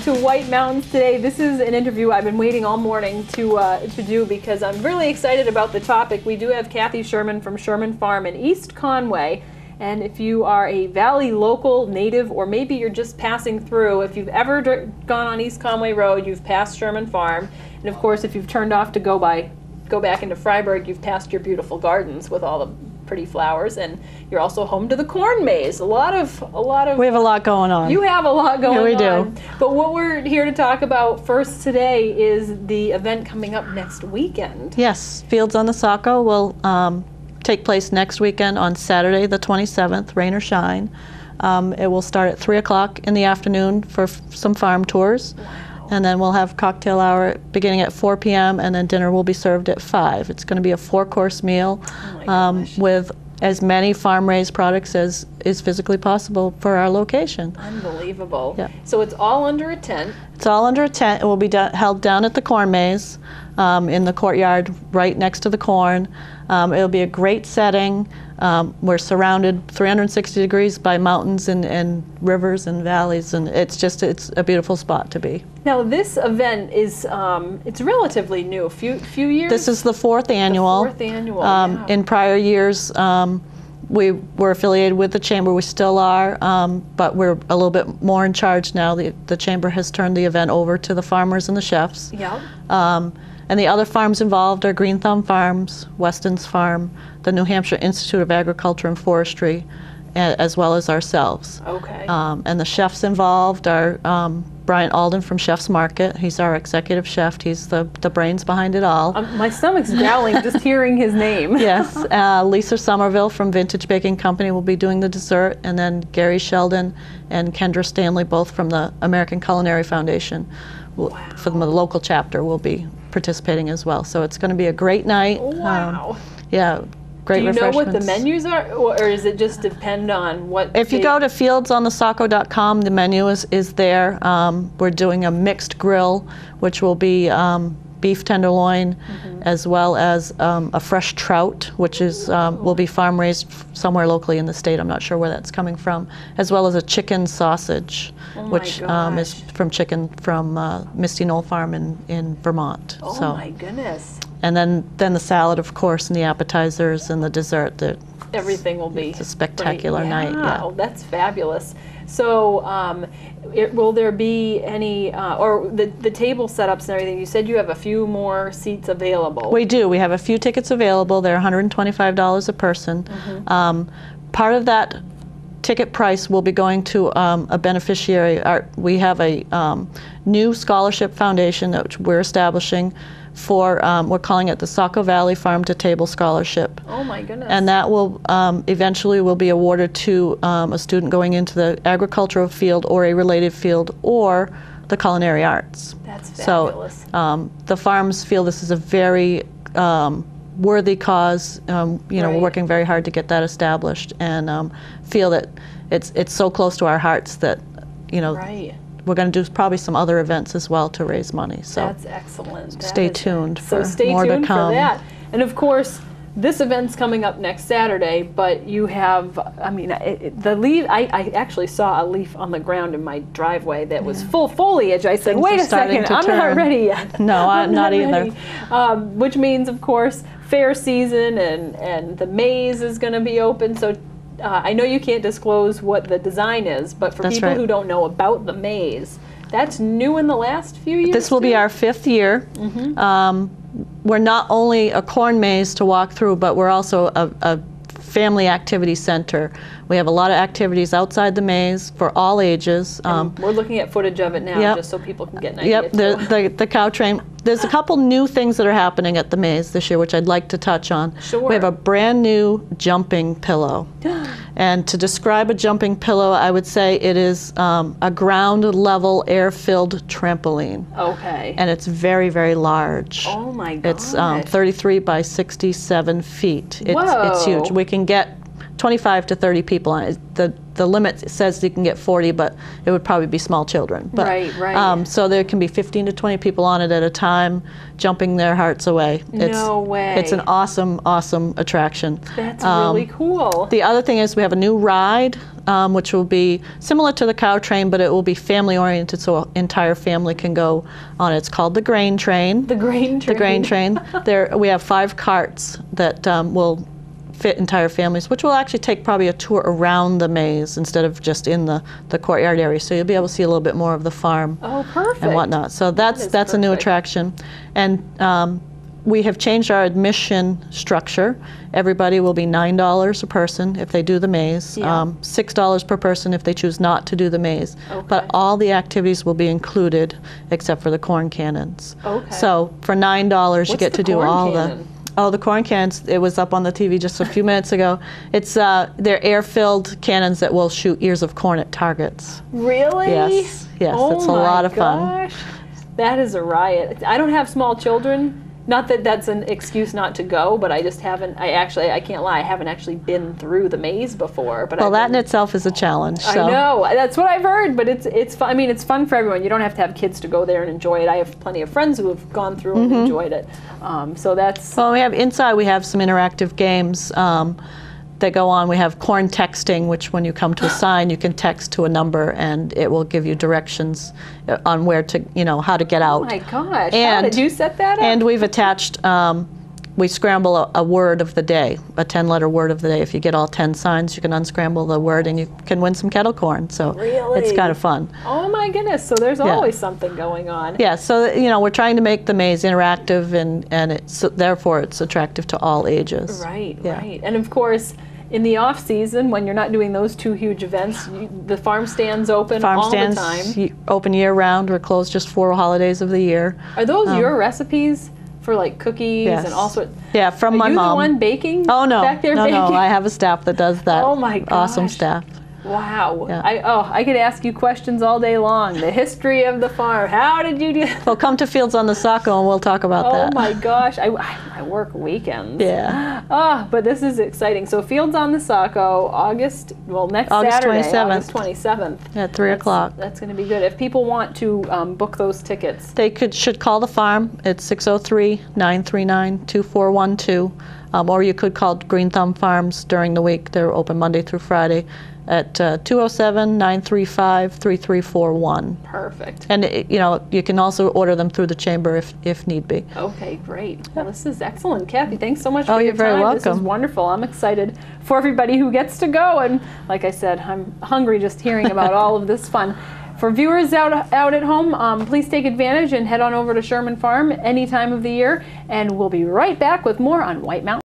to White Mountains today. This is an interview I've been waiting all morning to do because I'm really excited about the topic. We do have Cathy Sherman from Sherman Farm in East Conway. And if you are a Valley local native, or maybe you're just passing through, if you've ever gone on East Conway Road, you've passed Sherman Farm. And of course, if you've turned off to go back into Freiburg, you've passed your beautiful gardens with all the pretty flowers, and you're also home to the corn maze. A lot of. We have a lot going on. You have a lot going on. Yeah, we do. But what we're here to talk about first today is the event coming up next weekend. Yes, Fields on the Saco will take place next weekend on Saturday the 27th, rain or shine. It will start at 3 o'clock in the afternoon for some farm tours. Wow. And then we'll have cocktail hour beginning at 4 p.m. and then dinner will be served at 5. It's going to be a 4-course meal with as many farm-raised products as is physically possible for our location. Unbelievable. Yeah. So it's all under a tent. It's all under a tent. It will be held down at the corn maze in the courtyard right next to the corn. It'll be a great setting. We're surrounded 360 degrees by mountains and rivers and valleys, and it's a beautiful spot to be. Now this event is it's relatively new, a few years? This is the 4th annual. The 4th annual, yeah. In prior years, we were affiliated with the Chamber. We still are, but we're a little bit more in charge now. The Chamber has turned the event over to the farmers and the chefs. Yeah. And the other farms involved are Green Thumb Farms, Weston's Farm, the New Hampshire Institute of Agriculture and Forestry, as well as ourselves. Okay. And the chefs involved are Brian Alden from Chef's Market. He's our executive chef. He's the brains behind it all. My stomach's growling just hearing his name. Yes. Lisa Somerville from Vintage Baking Company will be doing the dessert, and then Gary Sheldon and Kendra Stanley, both from the American Culinary Foundation, from the local chapter, will be participating as well. So it's going to be a great night. Wow. Yeah, great refreshments. Do you know what the menus are, or does it just depend on what? If you go to fieldsonthesaco.com, the menu is there. We're doing a mixed grill, which will be beef tenderloin, as well as a fresh trout, which is will be farm raised somewhere locally in the state. I'm not sure where that's coming from, as well as a chicken sausage, which is from Misty Knoll Farm in Vermont. Oh so, my goodness! And then the salad, of course, and the appetizers and the dessert. Everything will be a spectacular great. night. Yeah. Oh, that's fabulous. So, will there be any, or the table setups and everything? You said you have a few more seats available. We do. We have a few tickets available. They're $125 a person. Part of that ticket price will be going to a beneficiary. We have a new scholarship foundation that we're establishing for, we're calling it the Saco Valley Farm to Table Scholarship. Oh my goodness. And that will eventually will be awarded to a student going into the agricultural field or a related field or the culinary arts. That's fabulous. So the farms feel this is a very worthy cause. We're working very hard to get that established, and feel that it's so close to our hearts that, we're going to do probably some other events as well to raise money. So that's excellent. Stay tuned for more to come. So stay tuned for that. And of course, this event's coming up next Saturday, but you have, the leaf, I actually saw a leaf on the ground in my driveway that was full foliage. I said, wait a second, I'm not ready yet. No, I'm not either. Which means, of course, fair season and the maze is going to be open. So I know you can't disclose what the design is, but for people who don't know about the maze, that's new in the last few years. This will be our 5th year. We're not only a corn maze to walk through, but we're also a family activity center. We have a lot of activities outside the maze for all ages. We're looking at footage of it now, just so people can get an idea. Yep, the cow train. There's a couple new things that are happening at the maze this year, which I'd like to touch on. Sure. We have a brand new jumping pillow. And to describe a jumping pillow, I would say it is a ground level air-filled trampoline. Okay. And it's very, very large. Oh my God. It's 33 by 67 feet. It's huge. We can get 25 to 30 people on it. the limit says you can get 40, but it would probably be small children. But, right. So there can be 15 to 20 people on it at a time, jumping their hearts away. No way. It's an awesome, awesome attraction. That's really cool. The other thing is we have a new ride, which will be similar to the cow train, but it will be family oriented, so an entire family can go on it. It's called the grain train. The grain train. The grain train. We have 5 carts that will fit entire families, which will actually take probably a tour around the maze instead of just in the courtyard area. So you'll be able to see a little bit more of the farm. Oh, perfect. And whatnot. So that's a new attraction. And we have changed our admission structure. Everybody will be $9 a person if they do the maze, $6 per person if they choose not to do the maze. Okay. But all the activities will be included except for the corn cannons. Okay. So for $9 you get to do all cannon? the corn cannons. It was up on the TV just a few minutes ago. It's they're air-filled cannons that will shoot ears of corn at targets. Really? Yes, Oh it's a lot of fun. Gosh. That is a riot. I don't have small children. Not that that's an excuse not to go, but I just haven't. I can't lie. I haven't actually been through the maze before. But well, that in itself is a challenge. So. I know, that's what I've heard. But it's fun. I mean, it's fun for everyone. You don't have to have kids to go there and enjoy it. I have plenty of friends who have gone through and enjoyed it. So that's. Well, we have inside. We have some interactive games that go on. We have corn texting, which when you come to a sign, you can text to a number, and it will give you directions on where to, how to get out. Oh my gosh! And, how did you set that up? And we've attached. We scramble a word of the day, a 10-letter word of the day. If you get all 10 signs, you can unscramble the word, and you can win some kettle corn. So really? It's kind of fun. Oh my goodness! So there's always something going on. Yeah. So we're trying to make the maze interactive, and therefore it's attractive to all ages. Right. Right. And of course, in the off season, when you're not doing those 2 huge events, the farm stands open all the time. Open year round. We're closed just 4 holidays of the year. Are those your recipes for like cookies and all sorts? Yeah, from my mom. Are you the one baking? Oh no, back there no, baking? no. I have a staff that does that. Oh my gosh. Awesome staff. Wow. Yeah. I could ask you questions all day long. The history of the farm. How did you do that? Well, come to Fields on the Saco and we'll talk about that. Oh my gosh. I work weekends. Yeah. But this is exciting. So Fields on the Saco, August Saturday, 27th. August 27th. At 3 o'clock. That's going to be good. If people want to book those tickets. They should call the farm. It's 603-939-2412. Or you could call Green Thumb Farms during the week. They're open Monday through Friday at 207-935-3341. Perfect. And you can also order them through the chamber if need be. Okay, great. Well, this is excellent. Kathy, thanks so much for your you're very time. welcome. This is wonderful. I'm excited for everybody who gets to go. And like I said, I'm hungry just hearing about all of this fun. For viewers out at home, please take advantage and head on over to Sherman Farm any time of the year. And we'll be right back with more on White Mountain.